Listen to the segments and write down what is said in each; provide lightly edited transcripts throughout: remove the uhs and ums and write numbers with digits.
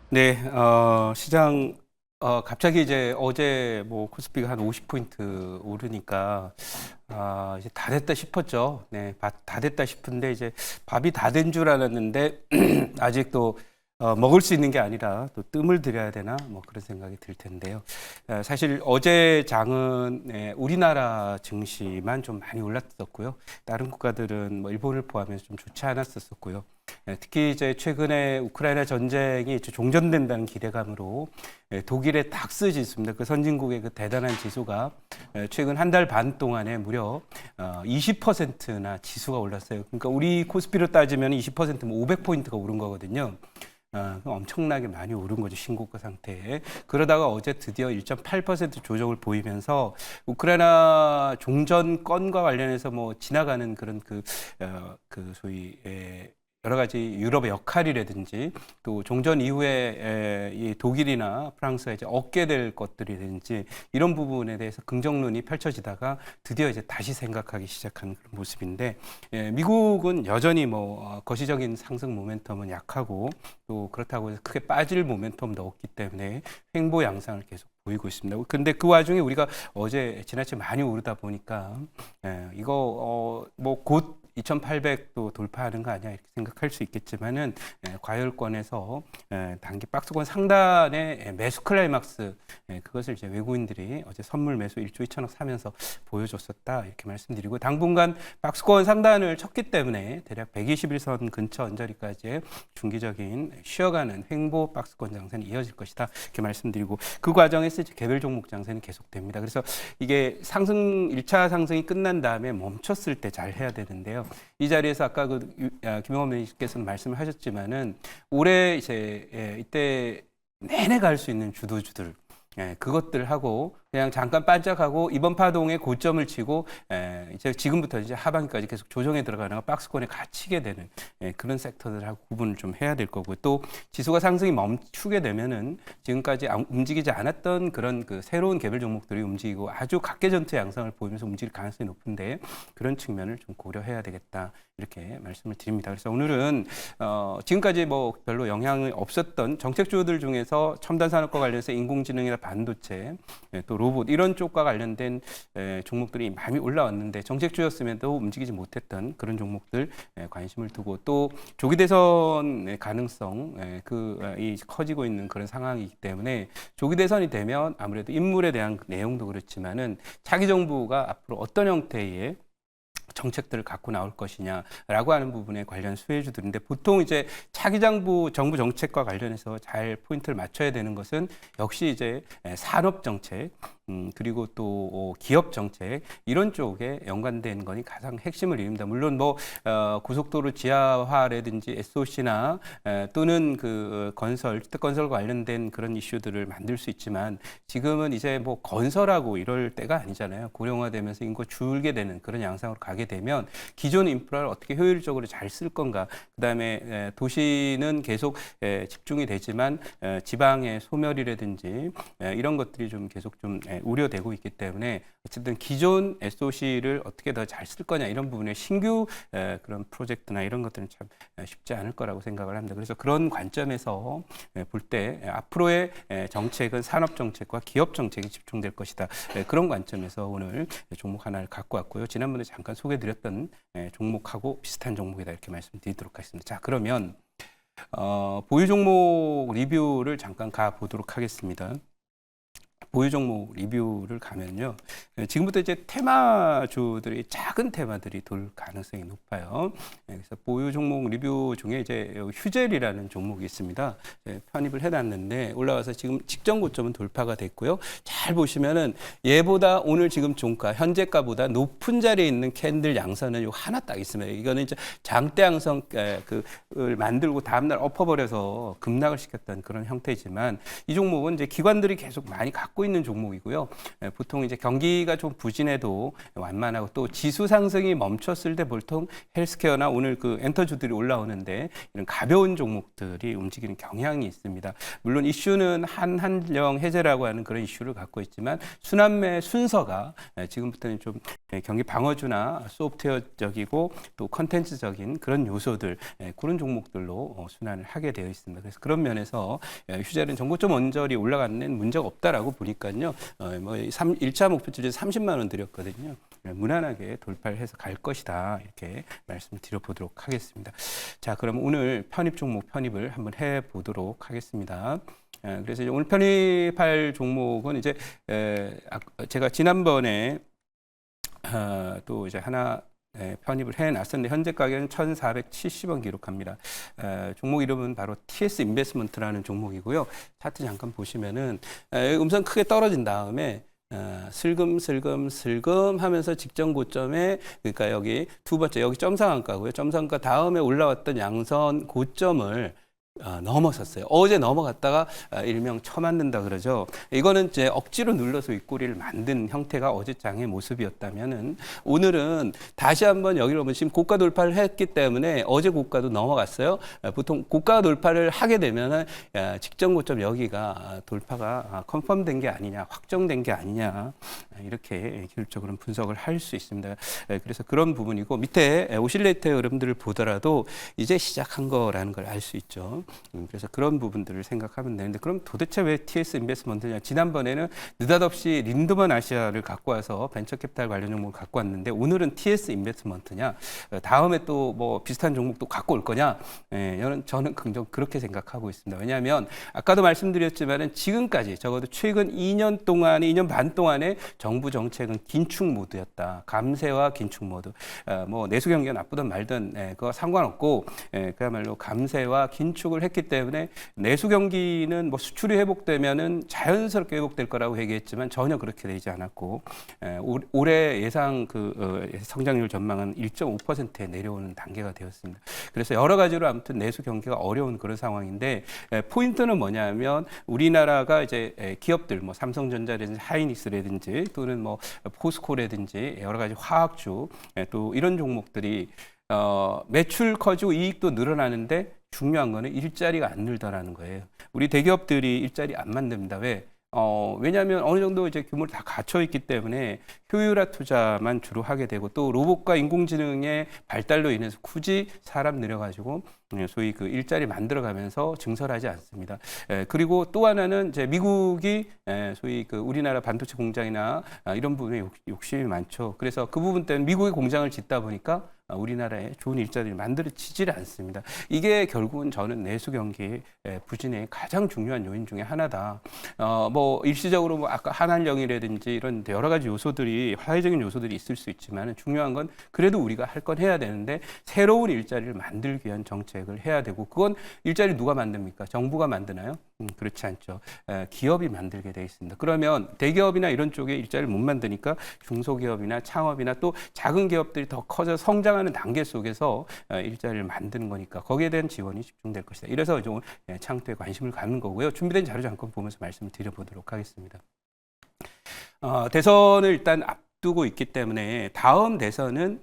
네, 시장, 갑자기 이제 어제 뭐 코스피가 한 50포인트 오르니까, 이제 다 됐다 싶었죠. 네, 다 됐다 싶은데 이제 밥이 다 된 줄 알았는데, 아직도 먹을 수 있는 게 아니라 또 뜸을 들여야 되나 뭐 그런 생각이 들 텐데요. 사실 어제 장은 우리나라 증시만 좀 많이 올랐었고요. 다른 국가들은 뭐 일본을 포함해서 좀 좋지 않았었고요. 특히 이제 최근에 우크라이나 전쟁이 이제 종전된다는 기대감으로 독일의 닥스 지수입니다. 그 선진국의 그 대단한 지수가 최근 한 달 반 동안에 무려 20%나 지수가 올랐어요. 그러니까 우리 코스피로 따지면 20%면 500포인트가 오른 거거든요. 엄청나게 많이 오른 거죠. 신고가 상태에. 그러다가 어제 드디어 1.8% 조정을 보이면서 우크라이나 종전 건과 관련해서 뭐 지나가는 그런 그 소위 여러 가지 유럽의 역할이라든지 또 종전 이후에 이 독일이나 프랑스가 이제 얻게 될 것들이든지 이런 부분에 대해서 긍정론이 펼쳐지다가 드디어 이제 다시 생각하기 시작하는 그런 모습인데, 미국은 여전히 뭐 거시적인 상승 모멘텀은 약하고 또 그렇다고 해서 크게 빠질 모멘텀도 없기 때문에 횡보 양상을 계속 보이고 있습니다. 근데 그 와중에 우리가 어제 지나치게 많이 오르다 보니까 이거 뭐 곧 2,800도 돌파하는 거 아니야 이렇게 생각할 수 있겠지만은 과열권에서 단기 박스권 상단의 매수 클라이막스, 그것을 이제 외국인들이 어제 선물 매수 1조 2천억 사면서 보여줬었다 이렇게 말씀드리고, 당분간 박스권 상단을 쳤기 때문에 대략 121선 근처 언저리까지의 중기적인 쉬어가는 횡보 박스권 장세는 이어질 것이다 이렇게 말씀드리고, 그 과정에서 이제 개별 종목 장세는 계속됩니다. 그래서 이게 상승 1차 상승이 끝난 다음에 멈췄을 때 잘 해야 되는데요. 이 자리에서 아까 김영원 매니저께서는 말씀을 하셨지만은 올해 이제 이때 내내 갈 수 있는 주도주들, 그것들 하고 그냥 잠깐 반짝하고 이번 파동에 고점을 치고 이제 지금부터 이제 하반기까지 계속 조정에 들어가는 박스권에 갇히게 되는 그런 섹터들하고 구분을 좀 해야 될 거고, 또 지수가 상승이 멈추게 되면은 지금까지 움직이지 않았던 그런 그 새로운 개별 종목들이 움직이고 아주 각계전투 양상을 보이면서 움직일 가능성이 높은데, 그런 측면을 좀 고려해야 되겠다 이렇게 말씀을 드립니다. 그래서 오늘은 지금까지 뭐 별로 영향이 없었던 정책주들 중에서 첨단 산업과 관련해서 인공지능이나 반도체, 또 로봇 이런 쪽과 관련된 종목들이 많이 올라왔는데 정책주였음에도 움직이지 못했던 그런 종목들 관심을 두고, 또 조기 대선의 가능성 이 커지고 있는 그런 상황이기 때문에 조기 대선이 되면 아무래도 인물에 대한 내용도 그렇지만은 차기 정부가 앞으로 어떤 형태의 정책들을 갖고 나올 것이냐라고 하는 부분에 관련 수혜주들인데, 보통 이제 차기 정부 정책과 관련해서 잘 포인트를 맞춰야 되는 것은 역시 이제 산업 정책, 그리고 또 기업 정책 이런 쪽에 연관된 것이 가장 핵심을 이룹니다. 물론 뭐 고속도로 지하화라든지 SOC나 또는 그 주택 건설과 관련된 그런 이슈들을 만들 수 있지만, 지금은 이제 뭐 건설하고 이럴 때가 아니잖아요. 고령화되면서 인구가 줄게 되는 그런 양상으로 가게 되면 기존 인프라를 어떻게 효율적으로 잘 쓸 건가, 그다음에 도시는 계속 집중이 되지만 지방의 소멸이라든지 이런 것들이 좀 계속 좀 우려되고 있기 때문에, 어쨌든 기존 SOC를 어떻게 더 잘 쓸 거냐 이런 부분에 신규 그런 프로젝트나 이런 것들은 참 쉽지 않을 거라고 생각을 합니다. 그래서 그런 관점에서 볼 때 앞으로의 정책은 산업 정책과 기업 정책이 집중될 것이다. 그런 관점에서 오늘 종목 하나를 갖고 왔고요. 지난번에 잠깐 소개드렸던 종목하고 비슷한 종목이다 이렇게 말씀드리도록 하겠습니다. 자, 그러면 보유 종목 리뷰를 잠깐 가보도록 하겠습니다. 보유 종목 리뷰를 가면요, 지금부터 이제 테마주들이 작은 테마들이 돌 가능성이 높아요. 그래서 보유 종목 리뷰 중에 이제 휴젤이라는 종목이 있습니다. 편입을 해놨는데 올라와서 지금 직전 고점은 돌파가 됐고요. 잘 보시면은 얘보다 오늘 지금 종가 현재가보다 높은 자리에 있는 캔들 양선은 요 하나 딱 있습니다. 이거는 이제 장대 양선 그걸 만들고 다음날 엎어버려서 급락을 시켰던 그런 형태지만, 이 종목은 이제 기관들이 계속 많이 갖고 있는 종목이고요. 보통 이제 경기가 좀 부진해도 완만하고 또 지수 상승이 멈췄을 때 보통 헬스케어나 오늘 그 엔터주들이 올라오는데 이런 가벼운 종목들이 움직이는 경향이 있습니다. 물론 이슈는 한한령 해제라고 하는 그런 이슈를 갖고 있지만 순환매 순서가 지금부터는 좀 경기 방어주나 소프트웨어적이고 또 컨텐츠적인 그런 요소들 그런 종목들로 순환을 하게 되어 있습니다. 그래서 그런 면에서 휴재는 정고점 언저리 올라가는 문제가 없다라고 보니까요. 뭐 1차 목표치를 30만 원 드렸거든요. 무난하게 돌파를 해서 갈 것이다 이렇게 말씀을 드려보도록 하겠습니다. 자, 그럼 오늘 편입 종목 편입을 한번 해보도록 하겠습니다. 그래서 이제 오늘 편입할 종목은 이제 제가 지난번에 또 이제 하나 편입을 해놨었는데 현재 가격은 1,470원 기록합니다. 종목 이름은 바로 TS 인베스트먼트라는 종목이고요. 차트 잠깐 보시면은 음선 크게 떨어진 다음에 슬금 하면서 직전 고점에 그러니까 여기 두 번째 여기 점상한가고요. 점상가 다음에 올라왔던 양선 고점을 넘어섰어요. 어제 넘어갔다가 일명 쳐맞는다 그러죠. 이거는 이제 억지로 눌러서 윗꼬리를 만든 형태가 어제장의 모습이었다면은 오늘은 다시 한번 여기로 오면 지금 고가 돌파를 했기 때문에 어제 고가도 넘어갔어요. 보통 고가 돌파를 하게 되면은 직전 고점 여기가 돌파가 컨펌된 게 아니냐, 확정된 게 아니냐 이렇게 기술적으로 분석을 할 수 있습니다. 그래서 그런 부분이고 밑에 오실레이터의 흐름들을 보더라도 이제 시작한 거라는 걸 알 수 있죠. 그래서 그런 부분들을 생각하면 되는데 그럼 도대체 왜 TS 인베스트먼트냐? 지난번에는 느닷없이 린드먼 아시아를 갖고 와서 벤처캐피탈 관련 종목을 갖고 왔는데 오늘은 TS 인베스트먼트냐? 다음에 또 뭐 비슷한 종목도 갖고 올 거냐? 저는 긍정 그렇게 생각하고 있습니다. 왜냐하면 아까도 말씀드렸지만은 지금까지 적어도 최근 2년 동안에 2년 반 동안에 정부 정책은 긴축 모드였다. 감세와 긴축 모드. 뭐 내수 경기가 나쁘든 말든 그거 상관없고 그야말로 감세와 긴축을 했기 때문에 내수 경기는 뭐 수출이 회복되면은 자연스럽게 회복될 거라고 얘기했지만 전혀 그렇게 되지 않았고 올해 예상 성장률 전망은 1.5%에 내려오는 단계가 되었습니다. 그래서 여러 가지로 아무튼 내수 경기가 어려운 그런 상황인데 포인트는 뭐냐면 우리나라가 이제 기업들 뭐 삼성전자라든지 하이닉스라든지 또는 뭐 포스코라든지 여러 가지 화학주 또 이런 종목들이 매출 커지고 이익도 늘어나는데 중요한 거는 일자리가 안 늘더라는 거예요. 우리 대기업들이 일자리 안 만듭니다. 왜? 왜냐하면 어느 정도 이제 규모를 다 갖춰 있기 때문에 효율화 투자만 주로 하게 되고 또 로봇과 인공지능의 발달로 인해서 굳이 사람 늘여가지고 소위 그 일자리 만들어가면서 증설하지 않습니다. 그리고 또 하나는 이제 미국이 소위 그 우리나라 반도체 공장이나 이런 부분에 욕심이 많죠. 그래서 그 부분 때문에 미국의 공장을 짓다 보니까 우리나라에 좋은 일자리를 만들어지질 않습니다. 이게 결국은 저는 내수 경기 부진의 가장 중요한 요인 중에 하나다. 뭐 일시적으로 뭐 아까 한한령이라든지 이런 여러 가지 요소들이 화해적인 요소들이 있을 수 있지만 중요한 건 그래도 우리가 할 건 해야 되는데 새로운 일자리를 만들기 위한 정책을 해야 되고 그건 일자리 누가 만듭니까? 정부가 만드나요? 그렇지 않죠. 기업이 만들게 돼 있습니다. 그러면 대기업이나 이런 쪽에 일자리를 못 만드니까 중소기업이나 창업이나 또 작은 기업들이 더 커져 성장하는 단계 속에서 일자리를 만드는 거니까 거기에 대한 지원이 집중될 것이다. 이래서 좀 창투에 관심을 갖는 거고요. 준비된 자료 잠깐 보면서 말씀을 드려보도록 하겠습니다. 대선을 일단 앞두고 있기 때문에 다음 대선은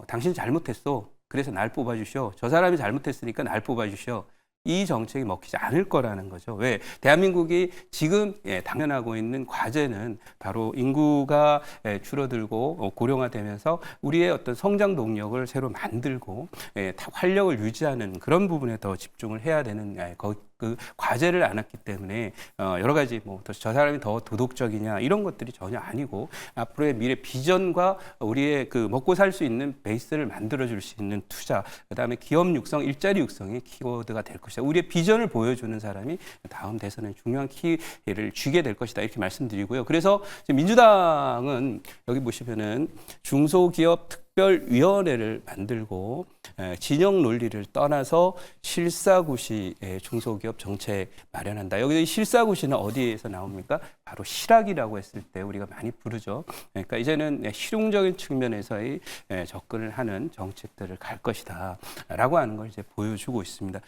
당신 잘못했어. 그래서 날 뽑아주시오. 저 사람이 잘못했으니까 날 뽑아주시오. 이 정책이 먹히지 않을 거라는 거죠. 왜? 대한민국이 지금 당면하고 있는 과제는 바로 인구가 줄어들고 고령화되면서 우리의 어떤 성장 동력을 새로 만들고 활력을 유지하는 그런 부분에 더 집중을 해야 되는 그 과제를 안았기 때문에 여러 가지 뭐 저 사람이 더 도덕적이냐 이런 것들이 전혀 아니고 앞으로의 미래 비전과 우리의 그 먹고 살 수 있는 베이스를 만들어줄 수 있는 투자, 그다음에 기업 육성, 일자리 육성이 키워드가 될 것이다. 우리의 비전을 보여주는 사람이 다음 대선에 중요한 기회를 쥐게 될 것이다. 이렇게 말씀드리고요. 그래서 민주당은 여기 보시면은 중소기업 특별위원회를 만들고 진영 논리를 떠나서 실사구시 중소기업 정책 마련한다. 여기 실사구시는 어디에서 나옵니까? 바로 실학이라고 했을 때 우리가 많이 부르죠. 그러니까 이제는 실용적인 측면에서의 접근을 하는 정책들을 갈 것이다 라고 하는 걸 이제 보여주고 있습니다.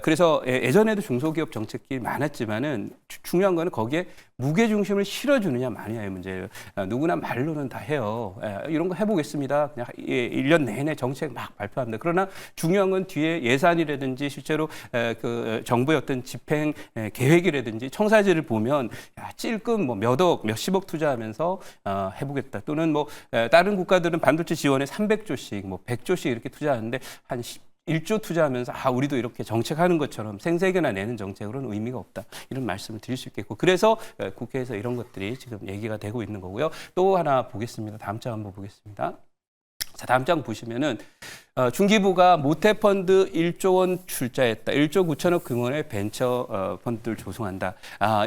그래서 예전에도 중소기업 정책이 많았지만은 중요한 거는 거기에 무게중심을 실어주느냐 마느냐의 문제예요. 누구나 말로는 다 해요. 이런 거 해보겠습니다. 그냥 1년 내내 정책 막 발표합니다. 그러나 중요한 건 뒤에 예산이라든지 실제로 그 정부의 어떤 집행 계획이라든지 청사진을 보면 찔끔 뭐 몇 억, 몇십억 투자하면서 해보겠다. 또는 뭐 다른 국가들은 반도체 지원에 300조씩, 뭐 100조씩 이렇게 투자하는데 한 1조 투자하면서 우리도 이렇게 정책하는 것처럼 생색이나 내는 정책으로는 의미가 없다. 이런 말씀을 드릴 수 있겠고 그래서 국회에서 이런 것들이 지금 얘기가 되고 있는 거고요. 또 하나 보겠습니다. 다음 장 한번 보겠습니다. 자, 다음 장 보시면은 중기부가 모태펀드 1조 원 출자했다. 1조 9천억 규모의 벤처 펀드를 조성한다.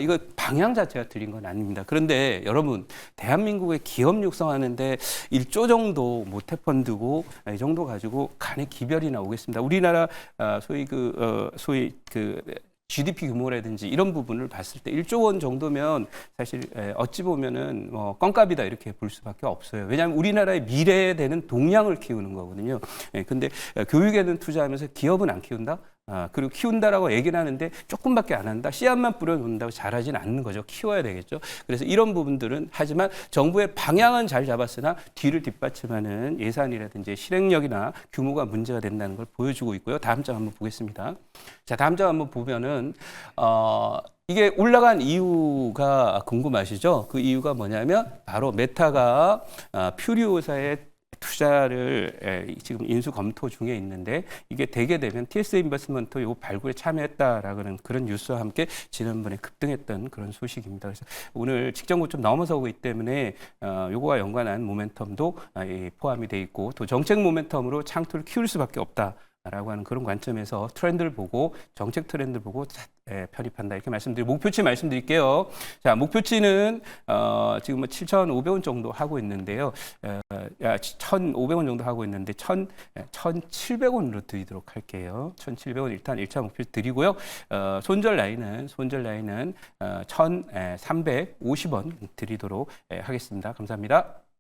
이거 방향 자체가 틀린 건 아닙니다. 그런데 여러분, 대한민국의 기업 육성하는데 1조 정도 모태펀드고 이 정도 가지고 간의 기별이 나오겠습니다. 우리나라 소위 GDP 규모라든지 이런 부분을 봤을 때 1조 원 정도면 사실 어찌 보면은 뭐 껌값이다 이렇게 볼 수밖에 없어요. 왜냐하면 우리나라의 미래에 되는 동량을 키우는 거거든요. 근데 교육에는 투자하면서 기업은 안 키운다? 그리고 키운다라고 얘기는 하는데 조금밖에 안 한다. 씨앗만 뿌려놓는다고 잘하진 않는 거죠. 키워야 되겠죠. 그래서 이런 부분들은 하지만 정부의 방향은 잘 잡았으나 뒤를 뒷받침하는 예산이라든지 실행력이나 규모가 문제가 된다는 걸 보여주고 있고요. 다음 장 한번 보겠습니다. 자, 다음 장 한번 보면은 이게 올라간 이유가 궁금하시죠? 그 이유가 뭐냐면 바로 메타가 퓨리오사의 투자를 지금 인수 검토 중에 있는데 이게 되게 되면 TS 인베스트먼트 요 발굴에 참여했다라는 그런 뉴스와 함께 지난번에 급등했던 그런 소식입니다. 그래서 오늘 직전고 좀 넘어서고 있기 때문에 요거와 연관한 모멘텀도 포함이 돼 있고 또 정책 모멘텀으로 창투를 키울 수밖에 없다. 라고 하는 그런 관점에서 트렌드를 보고 정책 트렌드를 보고 편입한다 이렇게 말씀드리고 목표치 말씀드릴게요. 자, 목표치는 지금 뭐 7,500원 정도 하고 있는데요. 1,500원 정도 하고 있는데 1,700원으로 드리도록 할게요. 1,700원 일단 1차 목표 드리고요. 손절 라인은 1,350원 드리도록 하겠습니다. 감사합니다.